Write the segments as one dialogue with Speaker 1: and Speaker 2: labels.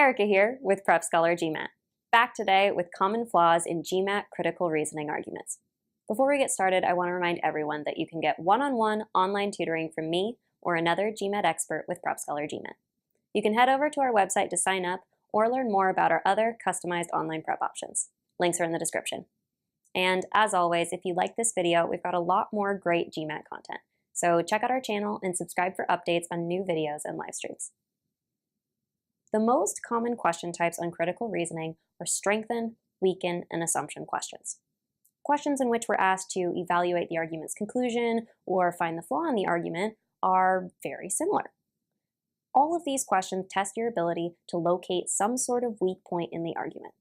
Speaker 1: Erica here with Prep Scholar GMAT, back today with common flaws in GMAT critical reasoning arguments. Before we get started, I want to remind everyone that you can get one-on-one online tutoring from me or another GMAT expert with Prep Scholar GMAT. You can head over to our website to sign up or learn more about our other customized online prep options. Links are in the description. And as always, if you like this video, we've got a lot more great GMAT content. So check out our channel and subscribe for updates on new videos and live streams. The most common question types on critical reasoning are strengthen, weaken, and assumption questions. Questions in which we're asked to evaluate the argument's conclusion or find the flaw in the argument are very similar. All of these questions test your ability to locate some sort of weak point in the argument,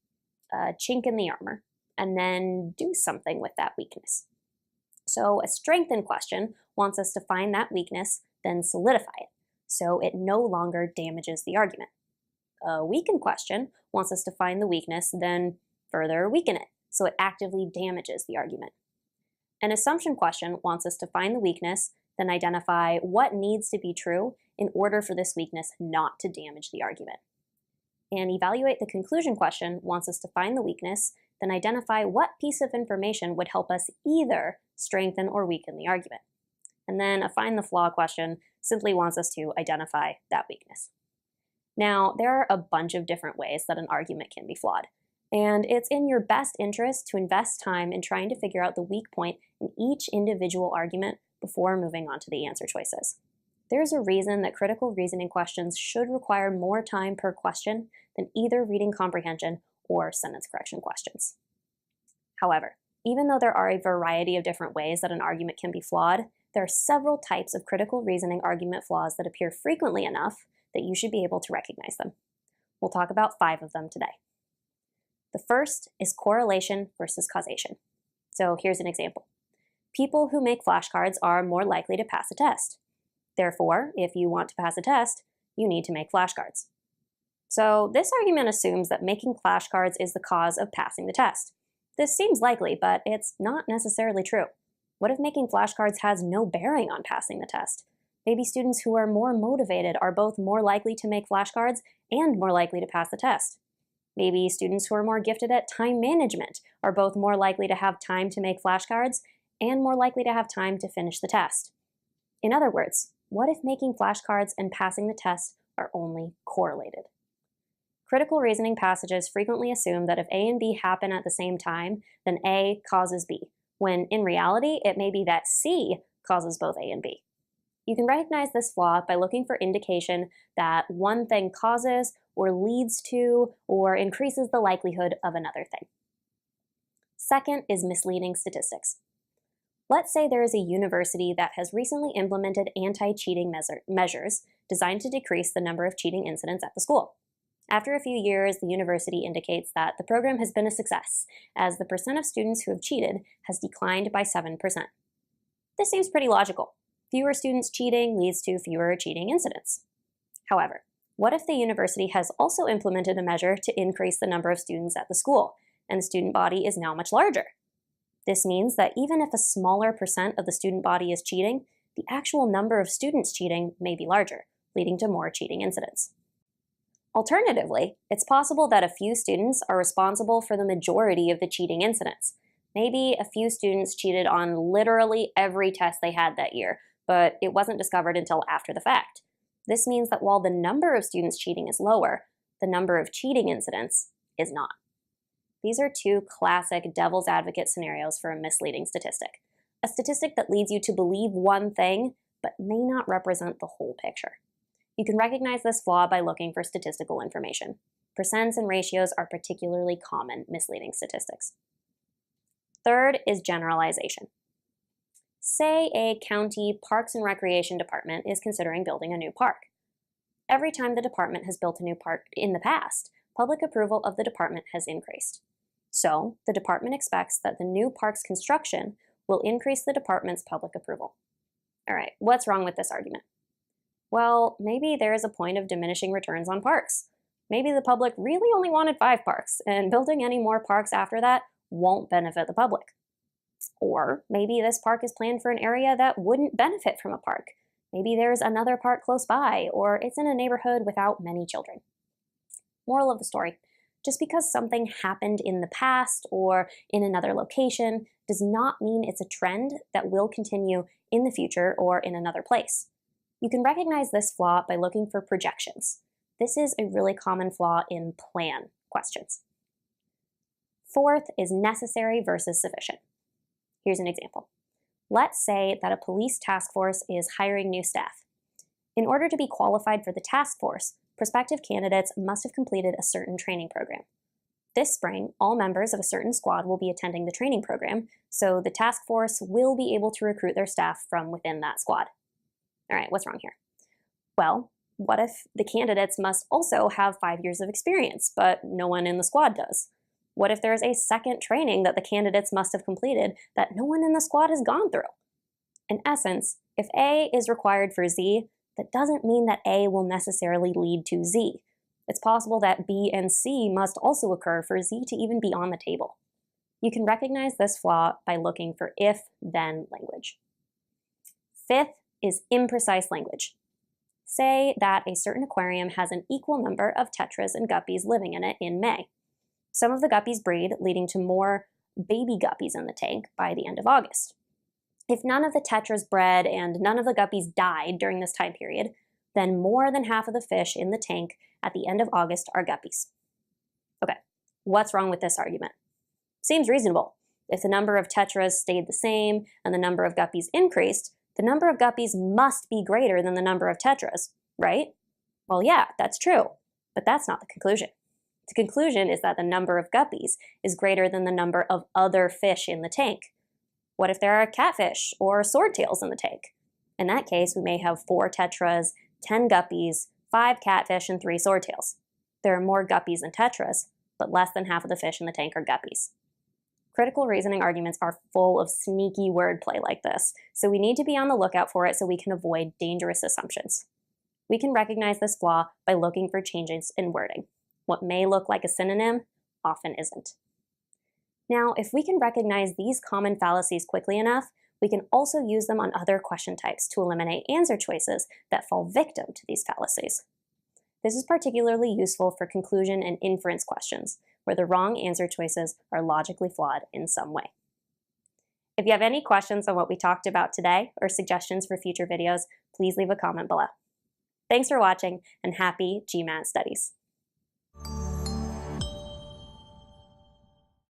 Speaker 1: a chink in the armor, and then do something with that weakness. So a strengthen question wants us to find that weakness, then solidify it, so it no longer damages the argument. A weaken question wants us to find the weakness, then further weaken it, so it actively damages the argument. An assumption question wants us to find the weakness, then identify what needs to be true in order for this weakness not to damage the argument. And evaluate the conclusion question wants us to find the weakness, then identify what piece of information would help us either strengthen or weaken the argument. And then a find the flaw question simply wants us to identify that weakness. Now, there are a bunch of different ways that an argument can be flawed, and it's in your best interest to invest time in trying to figure out the weak point in each individual argument before moving on to the answer choices. There's a reason that critical reasoning questions should require more time per question than either reading comprehension or sentence correction questions. However, even though there are a variety of different ways that an argument can be flawed, there are several types of critical reasoning argument flaws that appear frequently enough that you should be able to recognize them. We'll talk about 5 of them today. The first is correlation versus causation. So here's an example. People who make flashcards are more likely to pass a test. Therefore, if you want to pass a test, you need to make flashcards. So this argument assumes that making flashcards is the cause of passing the test. This seems likely, but it's not necessarily true. What if making flashcards has no bearing on passing the test? Maybe students who are more motivated are both more likely to make flashcards and more likely to pass the test. Maybe students who are more gifted at time management are both more likely to have time to make flashcards and more likely to have time to finish the test. In other words, what if making flashcards and passing the test are only correlated? Critical reasoning passages frequently assume that if A and B happen at the same time, then A causes B, when in reality, it may be that C causes both A and B. You can recognize this flaw by looking for indication that one thing causes or leads to or increases the likelihood of another thing. Second is misleading statistics. Let's say there is a university that has recently implemented anti-cheating measures designed to decrease the number of cheating incidents at the school. After a few years, the university indicates that the program has been a success, as the percent of students who have cheated has declined by 7%. This seems pretty logical. Fewer students cheating leads to fewer cheating incidents. However, what if the university has also implemented a measure to increase the number of students at the school, and the student body is now much larger? This means that even if a smaller percent of the student body is cheating, the actual number of students cheating may be larger, leading to more cheating incidents. Alternatively, it's possible that a few students are responsible for the majority of the cheating incidents. Maybe a few students cheated on literally every test they had that year, but it wasn't discovered until after the fact. This means that while the number of students cheating is lower, the number of cheating incidents is not. These are 2 classic devil's advocate scenarios for a misleading statistic. A statistic that leads you to believe one thing, but may not represent the whole picture. You can recognize this flaw by looking for statistical information. Percents and ratios are particularly common misleading statistics. Third is generalization. Say a county Parks and Recreation department is considering building a new park. Every time the department has built a new park in the past, public approval of the department has increased. So, the department expects that the new park's construction will increase the department's public approval. All right, what's wrong with this argument? Well, maybe there is a point of diminishing returns on parks. Maybe the public really only wanted 5 parks, and building any more parks after that won't benefit the public. Or maybe this park is planned for an area that wouldn't benefit from a park. Maybe there's another park close by, or it's in a neighborhood without many children. Moral of the story: just because something happened in the past or in another location does not mean it's a trend that will continue in the future or in another place. You can recognize this flaw by looking for projections. This is a really common flaw in plan questions. Fourth is necessary versus sufficient. Here's an example. Let's say that a police task force is hiring new staff. In order to be qualified for the task force, prospective candidates must have completed a certain training program. This spring, all members of a certain squad will be attending the training program, so the task force will be able to recruit their staff from within that squad. All right, what's wrong here? Well, what if the candidates must also have 5 years of experience, but no one in the squad does? What if there's a second training that the candidates must have completed that no one in the squad has gone through? In essence, if A is required for Z, that doesn't mean that A will necessarily lead to Z. It's possible that B and C must also occur for Z to even be on the table. You can recognize this flaw by looking for if-then language. Fifth is imprecise language. Say that a certain aquarium has an equal number of tetras and guppies living in it in May. Some of the guppies breed, leading to more baby guppies in the tank by the end of August. If none of the tetras bred and none of the guppies died during this time period, then more than half of the fish in the tank at the end of August are guppies. Okay, what's wrong with this argument? Seems reasonable. If the number of tetras stayed the same and the number of guppies increased, the number of guppies must be greater than the number of tetras, right? Well, yeah, that's true, but that's not the conclusion. The conclusion is that the number of guppies is greater than the number of other fish in the tank. What if there are catfish or swordtails in the tank? In that case, we may have 4 tetras, 10 guppies, 5 catfish, and 3 swordtails. There are more guppies than tetras, but less than half of the fish in the tank are guppies. Critical reasoning arguments are full of sneaky wordplay like this, so we need to be on the lookout for it so we can avoid dangerous assumptions. We can recognize this flaw by looking for changes in wording. What may look like a synonym often isn't. Now, if we can recognize these common fallacies quickly enough, we can also use them on other question types to eliminate answer choices that fall victim to these fallacies. This is particularly useful for conclusion and inference questions, where the wrong answer choices are logically flawed in some way. If you have any questions on what we talked about today or suggestions for future videos, please leave a comment below. Thanks for watching, and happy GMAT studies!